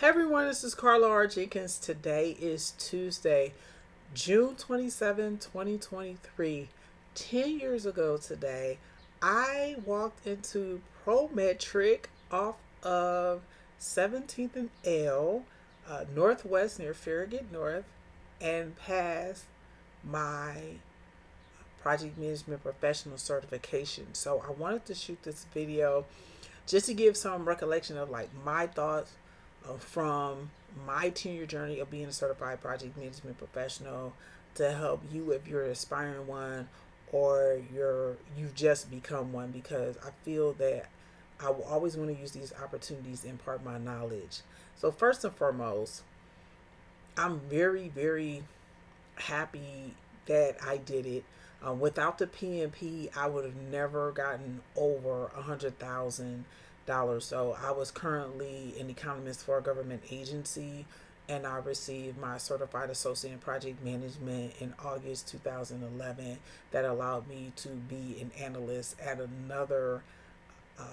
Hey everyone, this is Carla R. Jenkins. Today is Tuesday, June 27, 2023. 10 years ago today, I walked into Prometric off of 17th and L, Northwest near Farragut North, and passed my project management professional certification. So I wanted to shoot this video just to give some recollection of like my thoughts from my 10-year journey of being a certified project management professional to help you if you're an aspiring one or you've just become one, because I feel that I will always want to use these opportunities to impart my knowledge. So first and foremost, I'm very happy that I did it. Without the PMP, I would have never gotten over $100,000. So I was currently an economist for a government agency, and I received my certified associate in project management in August 2011. That allowed me to be an analyst at uh,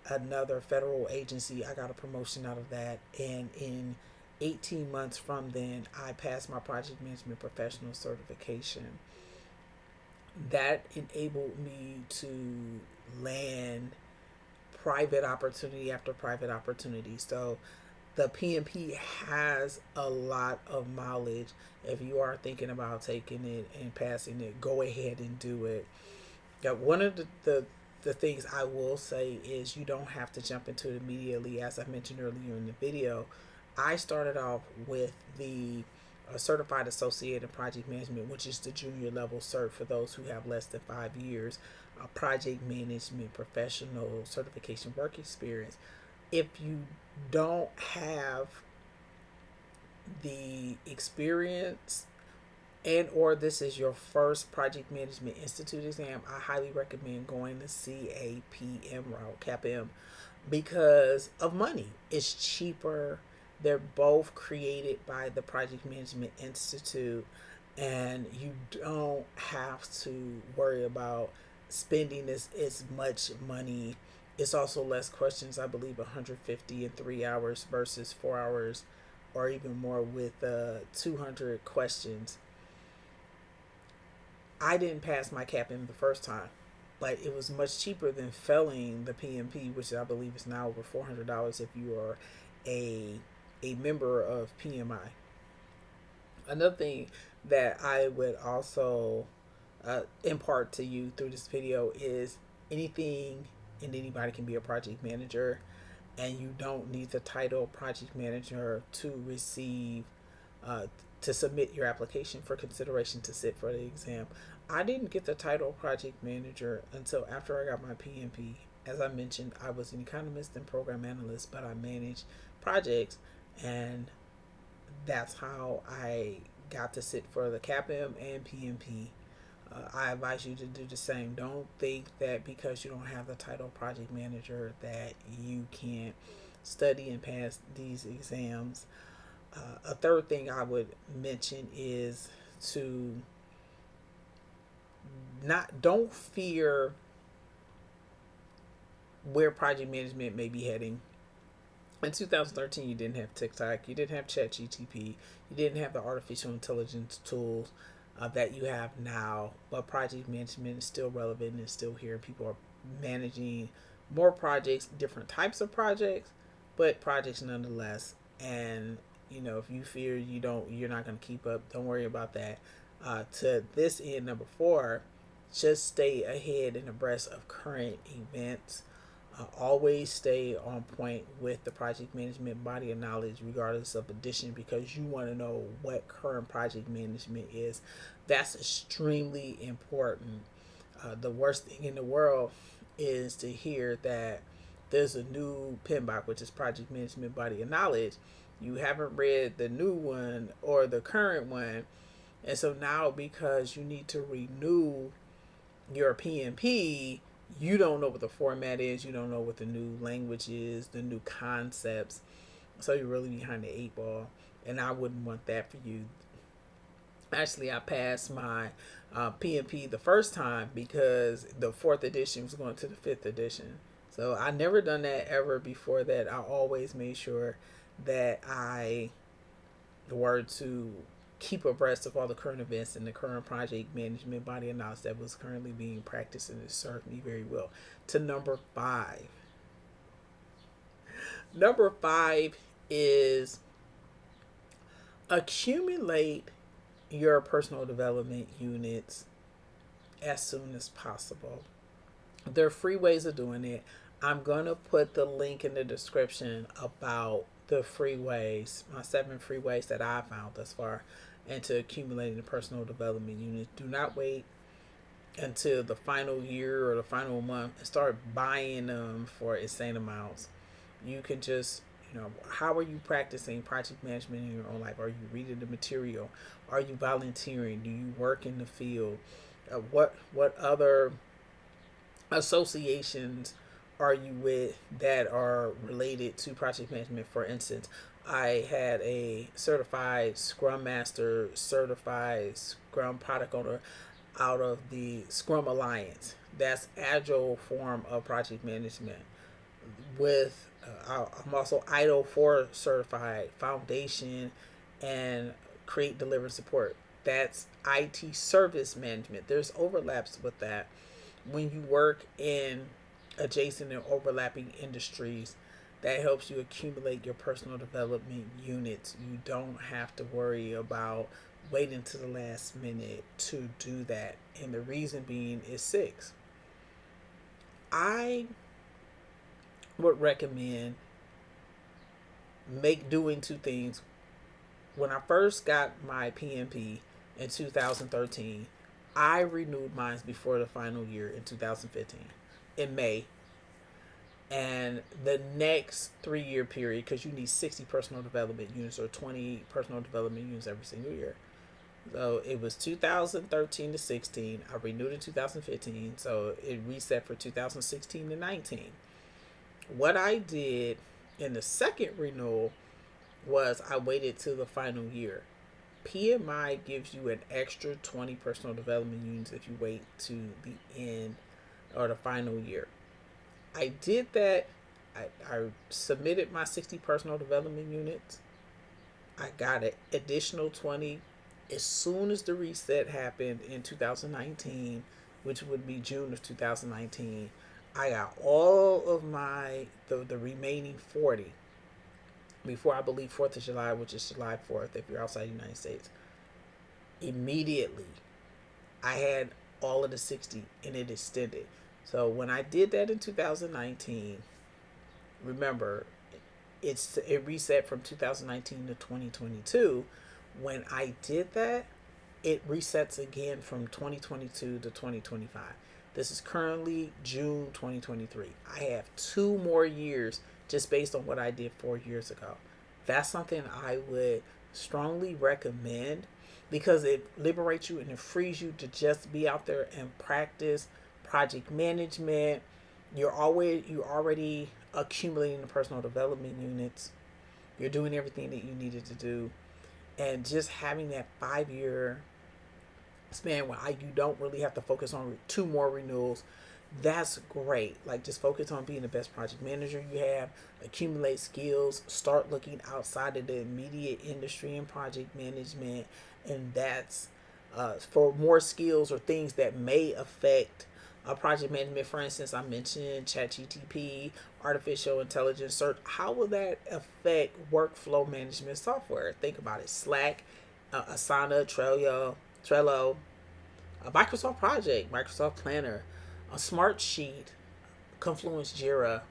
another federal agency. I got a promotion out of that, and in 18 months from then, I passed my project management professional certification. That enabled me to land private opportunity after private opportunity. So the PMP has a lot of mileage. If you are thinking about taking it and passing it, go ahead and do it. Yeah, one of the things I will say is you don't have to jump into it immediately. As I mentioned earlier in the video, I started off with the certified associate in project management, which is the junior level cert for those who have less than 5 years project management professional certification work experience. If you don't have the experience and or this is your first project management institute exam, I highly recommend going the CAPM route, CAPM, because of money. It's cheaper. They're both created by the Project Management Institute, and you don't have to worry about spending as much money. It's also less questions. I believe 150 in 3 hours versus 4 hours or even more with 200 questions. I didn't pass my CAPM the first time, but it was much cheaper than failing the PMP, which I believe is now over $400 if you are a member of PMI. Another thing that I would also impart to you through this video is anything and anybody can be a project manager, and you don't need the title project manager to receive uh, to submit your application for consideration to sit for the exam. I didn't get the title project manager until after I got my PMP. As I mentioned, I was an economist and program analyst, but I managed projects, and that's how I got to sit for the CAPM and PMP. I advise you to do the same. Don't think that because you don't have the title project manager that you can't study and pass these exams. A third thing I would mention is to don't fear where project management may be heading. In 2013, you didn't have TikTok, you didn't have ChatGTP, you didn't have the artificial intelligence tools that you have now. But project management is still relevant and still here. People are managing more projects, different types of projects, but projects nonetheless. And if you fear you're not going to keep up, don't worry about that. To this end, number four, just stay ahead and abreast of current events. Always stay on point with the project management body of knowledge, regardless of edition, because you want to know what current project management is. That's extremely important. The worst thing in the world is to hear that there's a new PMBOK, which is project management body of knowledge. You haven't read the new one or the current one, and so now because you need to renew your PMP, you don't know what the format is, you don't know what the new language is, the new concepts. So you're really behind the eight ball, and I wouldn't want that for you. Actually, I passed my PMP the first time because the fourth edition was going to the fifth edition. So I never done that ever before that. I always made sure that I were to keep abreast of all the current events and the current project management body of knowledge that was currently being practiced, and it served me very well. To number five. Number five is accumulate your personal development units as soon as possible. There are free ways of doing it. I'm going to put the link in the description about the free ways, my 7 free ways that I found thus far, into accumulating the personal development units. Do not wait until the final year or the final month and start buying them for insane amounts. You can just, how are you practicing project management in your own life? Are you reading the material? Are you volunteering? Do you work in the field? What other associations are you with that are related to project management? For instance, I had a certified Scrum Master, certified Scrum Product Owner out of the Scrum Alliance. That's agile form of project management. With I'm also IDO 4 certified foundation and create, deliver, support. That's IT service management. There's overlaps with that. When you work in adjacent and overlapping industries, that helps you accumulate your personal development units. You don't have to worry about waiting to the last minute to do that. And the reason being is six. I would recommend make doing two things. When I first got my PMP in 2013, I renewed mine before the final year in 2015 in May. And the next 3 year period, because you need 60 personal development units or 20 personal development units every single year. So it was 2013 to 16. I renewed in 2015. So it reset for 2016 to 19. What I did in the second renewal was I waited till the final year. PMI gives you an extra 20 personal development units if you wait to the end or the final year. I did that. I submitted my 60 personal development units. I got an additional 20 as soon as the reset happened in 2019, which would be June of 2019. I got all of the remaining 40 before, I believe, 4th of July, which is July 4th if you're outside the United States. Immediately, I had all of the 60 and it extended. So when I did that in 2019, remember, it reset from 2019 to 2022. When I did that, it resets again from 2022 to 2025. This is currently June 2023. I have 2 more years just based on what I did 4 years ago. That's something I would strongly recommend because it liberates you and it frees you to just be out there and practice project management. You're already accumulating the personal development units. You're doing everything that you needed to do, and just having that 5 year span where you don't really have to focus on 2 more renewals. That's great. Like, just focus on being the best project manager you have, accumulate skills, start looking outside of the immediate industry and project management, and that's for more skills or things that may affect project management. For instance, I mentioned ChatGTP, artificial intelligence search. How will that affect workflow management software? Think about it. Slack, Asana, Trello, a Microsoft Project, Microsoft Planner, a Smart Sheet, Confluence, Jira,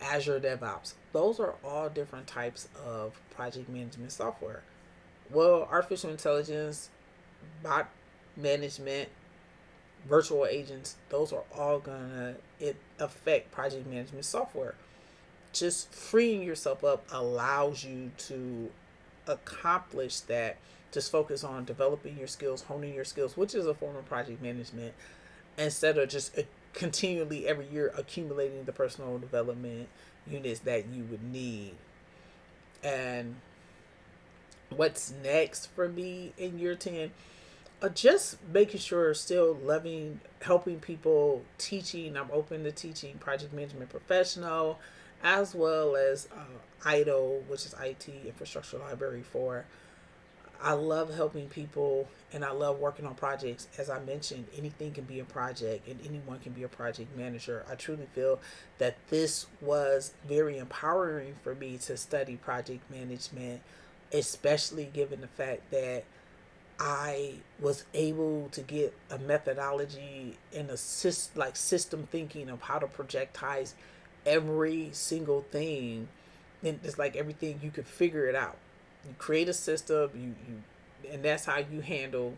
Azure DevOps. Those are all different types of project management software. Well, artificial intelligence, bot management, virtual agents, those are all gonna affect project management software. Just freeing yourself up allows you to accomplish that. Just focus on developing your skills, honing your skills, which is a form of project management, instead of just continually every year accumulating the personal development units that you would need. And what's next for me in year 10? Just making sure, still loving helping people, teaching. I'm open to teaching project management professional as well as IDLE, which is IT Infrastructure Library 4. I love helping people and I love working on projects. As I mentioned, anything can be a project and anyone can be a project manager. I truly feel that this was very empowering for me to study project management, especially given the fact that I was able to get a methodology and like system thinking of how to projectize every single thing. And it's like everything you could figure it out. You create a system, and that's how you handle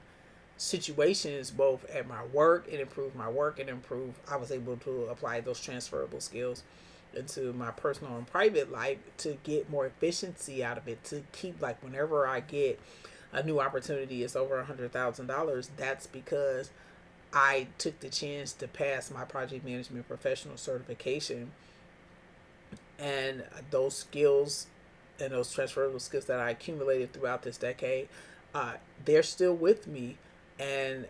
situations both at my work and improve my work and improve. I was able to apply those transferable skills into my personal and private life to get more efficiency out of it, to keep, like, whenever I get a new opportunity, it's over $100,000. That's because I took the chance to pass my project management professional certification, and those skills and those transferable skills that I accumulated throughout this decade, they're still with me. And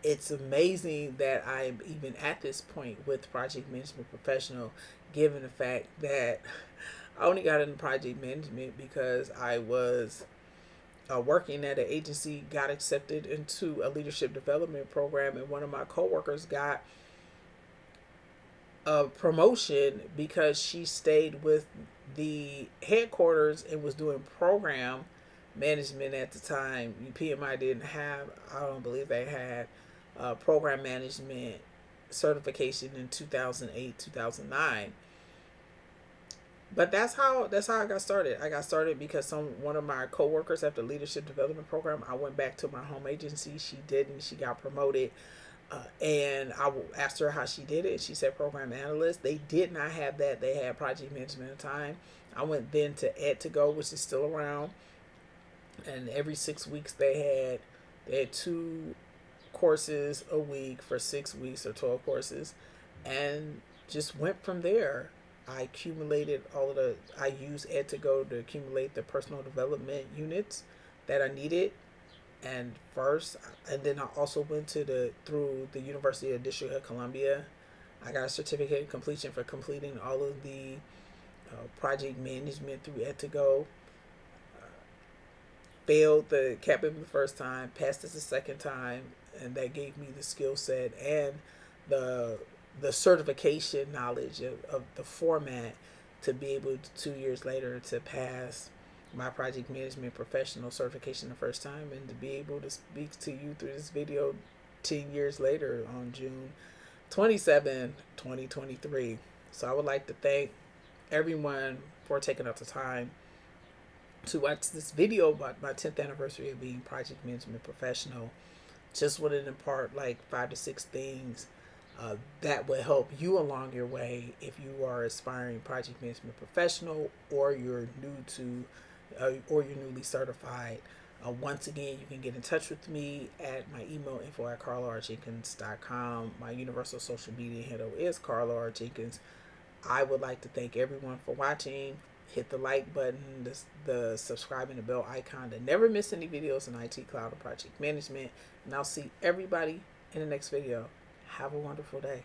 it's amazing that I'm even at this point with project management professional, given the fact that I only got into project management because I was working at an agency, got accepted into a leadership development program, and one of my coworkers got a promotion because she stayed with the headquarters and was doing program management at the time. PMI didn't have, I don't believe they had program management certification in 2008, 2009. But that's how I got started. I got started because one of my coworkers at the leadership development program, I went back to my home agency. She didn't. She got promoted. And I asked her how she did it. She said program analyst. They did not have that. They had project management at the time. I went then to Ed2Go, which is still around. And every 6 weeks they had 2 courses a week for 6 weeks, or 12 courses, and just went from there. I accumulated I used Ed2Go to accumulate the personal development units that I needed and first, and then I also went through the University of District of Columbia. I got a certificate of completion for completing all of the project management through Ed2Go. Failed the CAPM the first time, passed it the second time, and that gave me the skill set and the the certification knowledge of the format to be able to 2 years later to pass my project management professional certification the first time, and to be able to speak to you through this video 10 years later on June 27, 2023. So I would like to thank everyone for taking up the time to watch this video about my 10th anniversary of being project management professional. Just wanted to impart like 5 to 6 things that would help you along your way if you are aspiring project management professional, or you're or you're newly certified. Once again, you can get in touch with me at my email info at carlarjenkins.com. My universal social media handle is Carla R. Jenkins. I would like to thank everyone for watching. Hit the like button, the subscribe, and the bell icon to never miss any videos in IT, cloud, and project management. And I'll see everybody in the next video. Have a wonderful day.